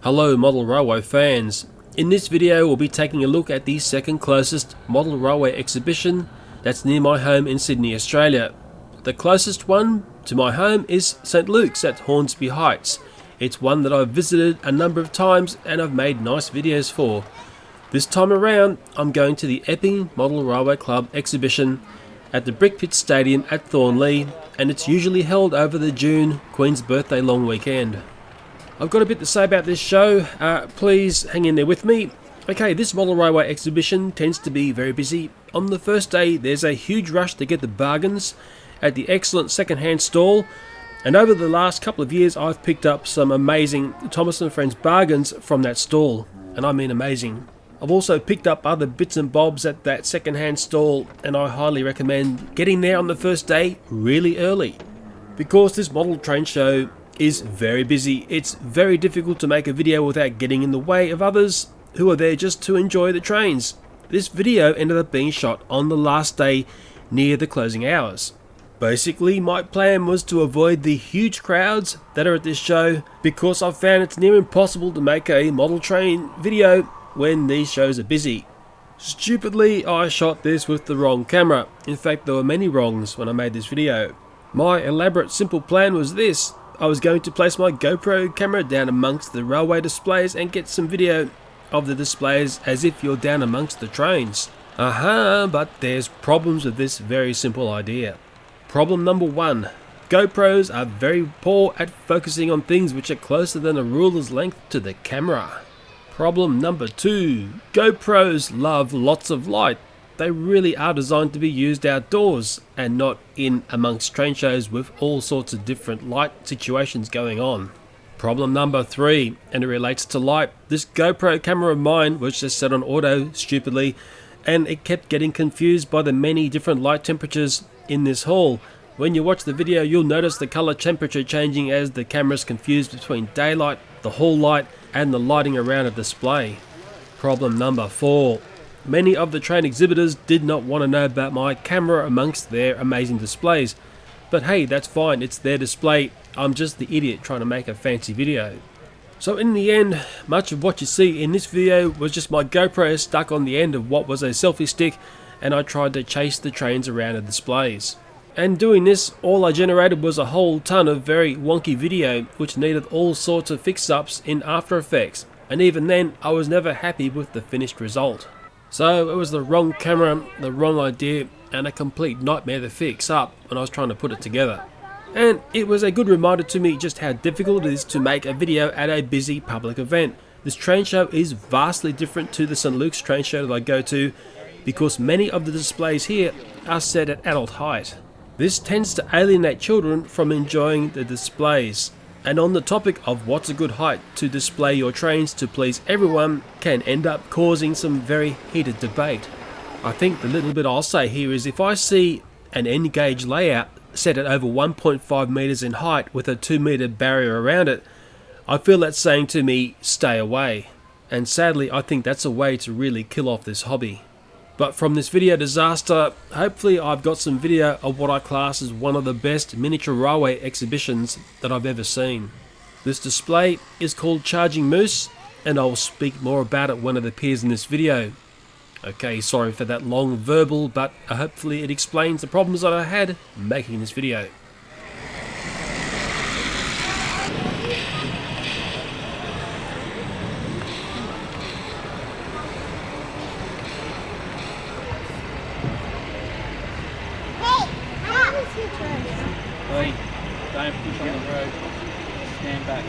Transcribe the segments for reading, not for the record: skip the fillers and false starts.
Hello model railway fans. In this video we'll be taking a look at the second closest model railway exhibition that's near my home in Sydney, Australia. The closest one to my home is St Luke's at Hornsby Heights. It's one that I've visited a number of times and I've made nice videos for. This time around I'm going to the Epping Model Railway Club exhibition at the Brickpit Stadium at Thornlie, and it's usually held over the June Queen's Birthday long weekend. I've got a bit to say about this show, please hang in there with me. Okay, this model railway exhibition tends to be very busy. On the first day there's a huge rush to get the bargains at the excellent second-hand stall, and over the last couple of years I've picked up some amazing Thomas and Friends bargains from that stall, and I mean amazing. I've also picked up other bits and bobs at that second-hand stall, and I highly recommend getting there on the first day really early, because this model train show is very busy. It's very difficult to make a video without getting in the way of others who are there just to enjoy the trains. This video ended up being shot on the last day near the closing hours. Basically, my plan was to avoid the huge crowds that are at this show, because I've found it's near impossible to make a model train video when these shows are busy. Stupidly, I shot this with the wrong camera. In fact, there were many wrongs when I made this video. My elaborate simple plan was this: I was going to place my GoPro camera down amongst the railway displays and get some video of the displays as if you're down amongst the trains. But there's problems with this very simple idea. Problem number one: GoPros are very poor at focusing on things which are closer than a ruler's length to the camera. Problem number two: GoPros love lots of light. They really are designed to be used outdoors and not in amongst train shows with all sorts of different light situations going on. Problem number three, and it relates to light: this GoPro camera of mine was just set on auto stupidly, and it kept getting confused by the many different light temperatures in this hall. When you watch the video you'll notice the color temperature changing as the camera's confused between daylight, the hall light, and the lighting around a display. Problem number four: many of the train exhibitors did not want to know about my camera amongst their amazing displays. But hey, that's fine, it's their display. I'm just the idiot trying to make a fancy video. So in the end, much of what you see in this video was just my GoPro stuck on the end of what was a selfie stick, and I tried to chase the trains around the displays. And doing this, all I generated was a whole ton of very wonky video which needed all sorts of fix-ups in After Effects, and even then I was never happy with the finished result. So it was the wrong camera, the wrong idea, and a complete nightmare to fix up when I was trying to put it together. And it was a good reminder to me just how difficult it is to make a video at a busy public event. This train show is vastly different to the St Luke's train show that I go to, because many of the displays here are set at adult height. This tends to alienate children from enjoying the displays. And on the topic of what's a good height to display your trains to please everyone can end up causing some very heated debate. I think the little bit I'll say here is, if I see an end gauge layout set at over 1.5 meters in height with a 2 meter barrier around it, I feel that's saying to me, stay away. And sadly I think that's a way to really kill off this hobby. But from this video disaster, hopefully I've got some video of what I class as one of the best miniature railway exhibitions that I've ever seen. This display is called Charging Moose, and I'll speak more about it when it appears in this video. Okay, sorry for that long verbal, but hopefully it explains the problems that I had making this video. Hey, don't push on the road. Stand back.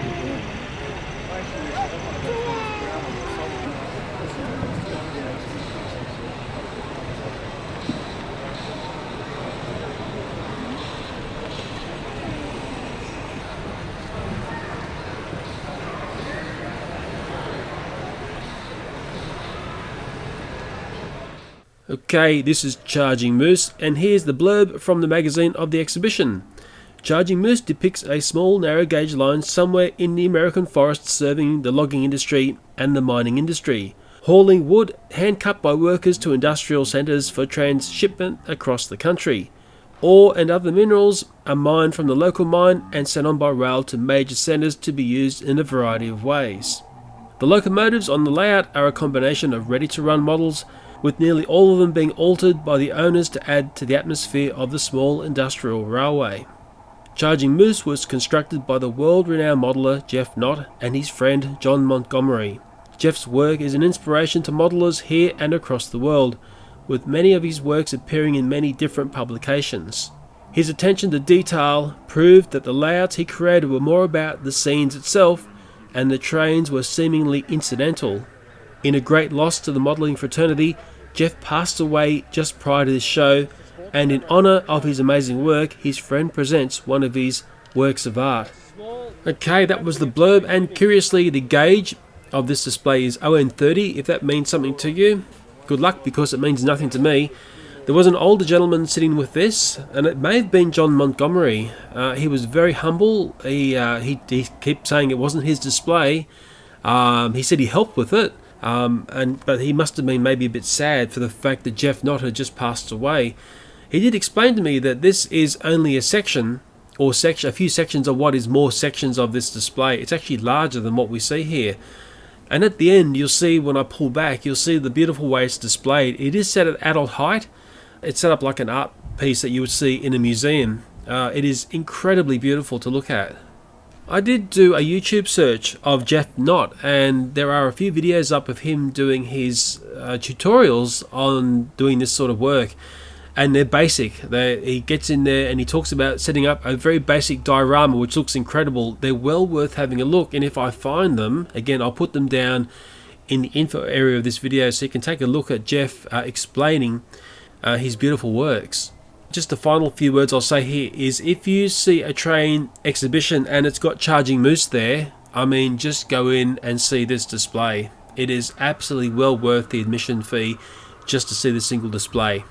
Okay, this is Charging Moose, and here's the blurb from the magazine of the exhibition. Charging Moose depicts a small narrow gauge line somewhere in the American forest serving the logging industry and the mining industry, hauling wood hand cut by workers to industrial centres for transshipment across the country. Ore and other minerals are mined from the local mine and sent on by rail to major centres to be used in a variety of ways. The locomotives on the layout are a combination of ready-to-run models, with nearly all of them being altered by the owners to add to the atmosphere of the small industrial railway. Charging Moose was constructed by the world-renowned modeller Geoff Nott and his friend John Montgomery. Geoff's work is an inspiration to modellers here and across the world, with many of his works appearing in many different publications. His attention to detail proved that the layouts he created were more about the scenes itself, and the trains were seemingly incidental. In a great loss to the modelling fraternity, Geoff passed away just prior to this show, and in honour of his amazing work, his friend presents one of his works of art. Okay, that was the blurb, and curiously the gauge of this display is ON30. If that means something to you, good luck, because it means nothing to me. There was an older gentleman sitting with this, and it may have been John Montgomery. He was very humble. He kept saying it wasn't his display. He said he helped with it, but he must have been maybe a bit sad for the fact that Geoff Nott had just passed away. He did explain to me that this is only a section, or a few sections of what is more sections of this display. It's actually larger than what we see here. And at the end, you'll see, when I pull back, you'll see the beautiful way it's displayed. It is set at adult height. It's set up like an art piece that you would see in a museum. It is incredibly beautiful to look at. I did do a YouTube search of Geoff Nott, and there are a few videos up of him doing his tutorials on doing this sort of work. And they're basic. He gets in there and he talks about setting up a very basic diorama, which looks incredible. They're well worth having a look, and if I find them, again, I'll put them down in the info area of this video so you can take a look at Geoff explaining his beautiful works. Just the final few words I'll say here is, if you see a train exhibition and it's got Charging Moose there, I mean, just go in and see this display. It is absolutely well worth the admission fee just to see the single display.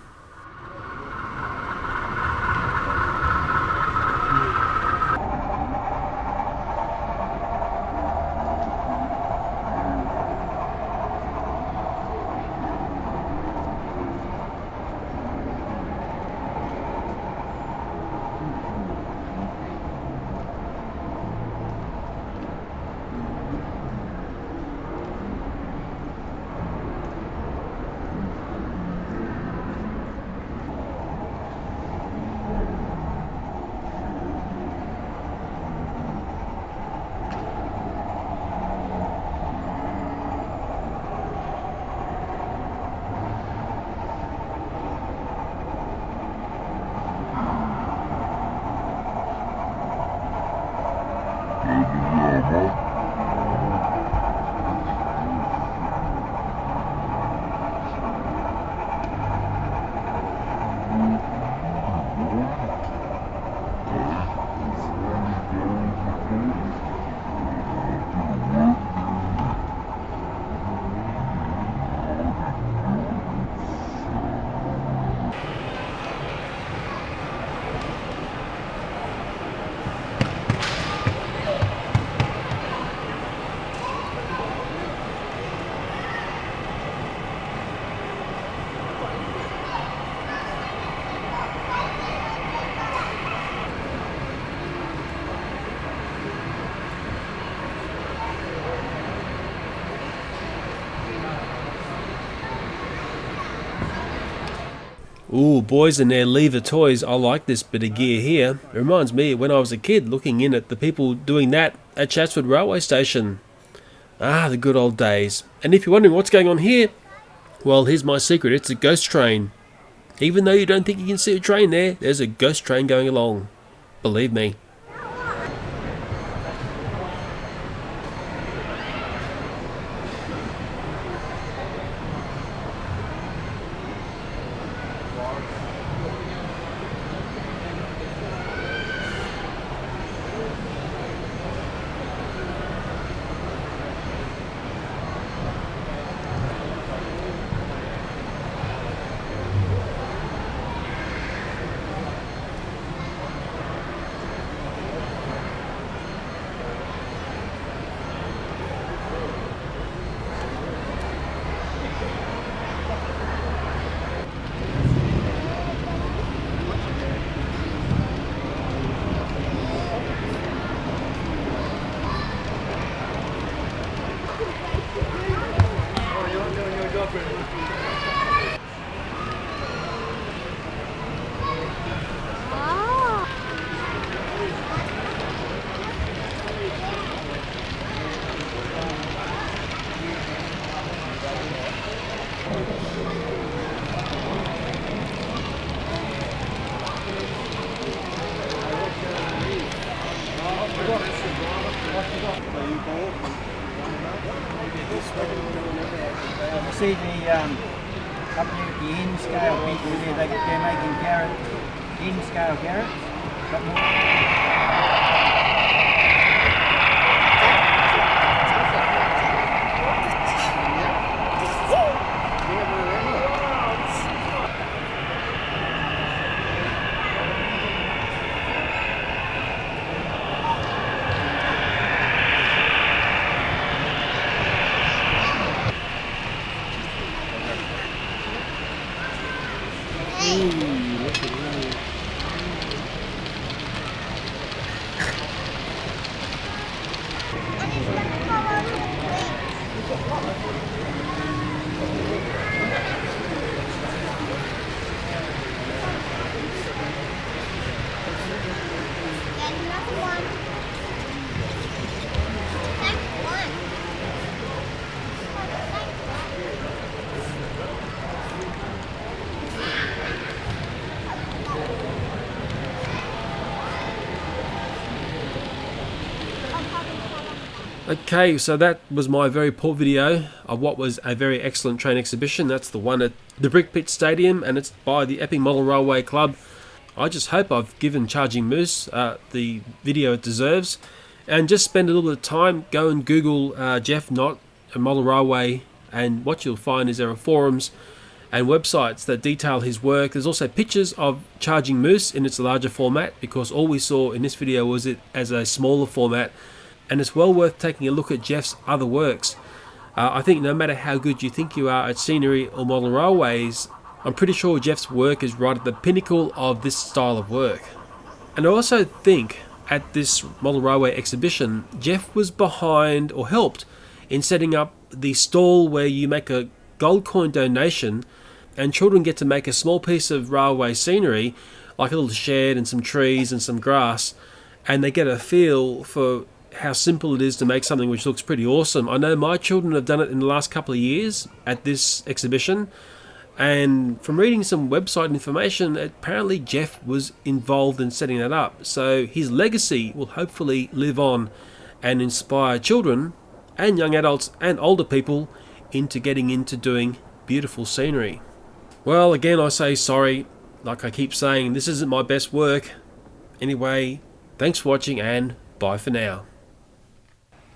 Ooh, boys and their lever toys. I like this bit of gear here. It reminds me of when I was a kid looking in at the people doing that at Chatswood Railway Station. Ah, the good old days. And if you're wondering what's going on here, well, here's my secret. It's a ghost train. Even though you don't think you can see a train there, there's a ghost train going along. Believe me. see the up there at the end scale people there, they're making carrot, end scale carrots. Got more. Okay, so that was my very poor video of what was a very excellent train exhibition. That's the one at the Brickpit Stadium, and it's by the Epping Model Railway Club. I just hope I've given Charging Moose the video it deserves. And just spend a little bit of time, go and Google Geoff Nott and Model Railway, and what you'll find is there are forums and websites that detail his work. There's also pictures of Charging Moose in its larger format, because all we saw in this video was it as a smaller format. And it's well worth taking a look at Geoff's other works. I think no matter how good you think you are at scenery or model railways, I'm pretty sure Geoff's work is right at the pinnacle of this style of work. And I also think at this model railway exhibition, Geoff was behind or helped in setting up the stall where you make a gold coin donation and children get to make a small piece of railway scenery, like a little shed and some trees and some grass, and they get a feel for how simple it is to make something which looks pretty awesome. I know my children have done it in the last couple of years at this exhibition, and from reading some website information, apparently Geoff was involved in setting that up. So his legacy will hopefully live on and inspire children and young adults and older people into getting into doing beautiful scenery. Well, again, I say sorry. Like I keep saying, this isn't my best work. Anyway, thanks for watching and bye for now.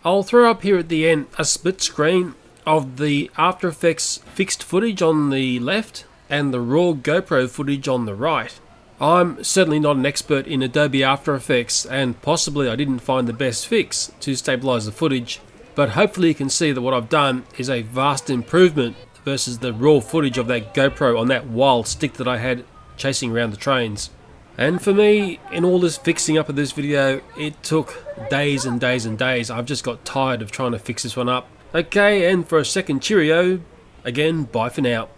I'll throw up here at the end a split screen of the After Effects fixed footage on the left and the raw GoPro footage on the right. I'm certainly not an expert in Adobe After Effects, and possibly I didn't find the best fix to stabilize the footage, but hopefully you can see that what I've done is a vast improvement versus the raw footage of that GoPro on that wild stick that I had chasing around the trains. And for me, in all this fixing up of this video, it took days and days and days. I've just got tired of trying to fix this one up. Okay, and for a second cheerio, again, bye for now.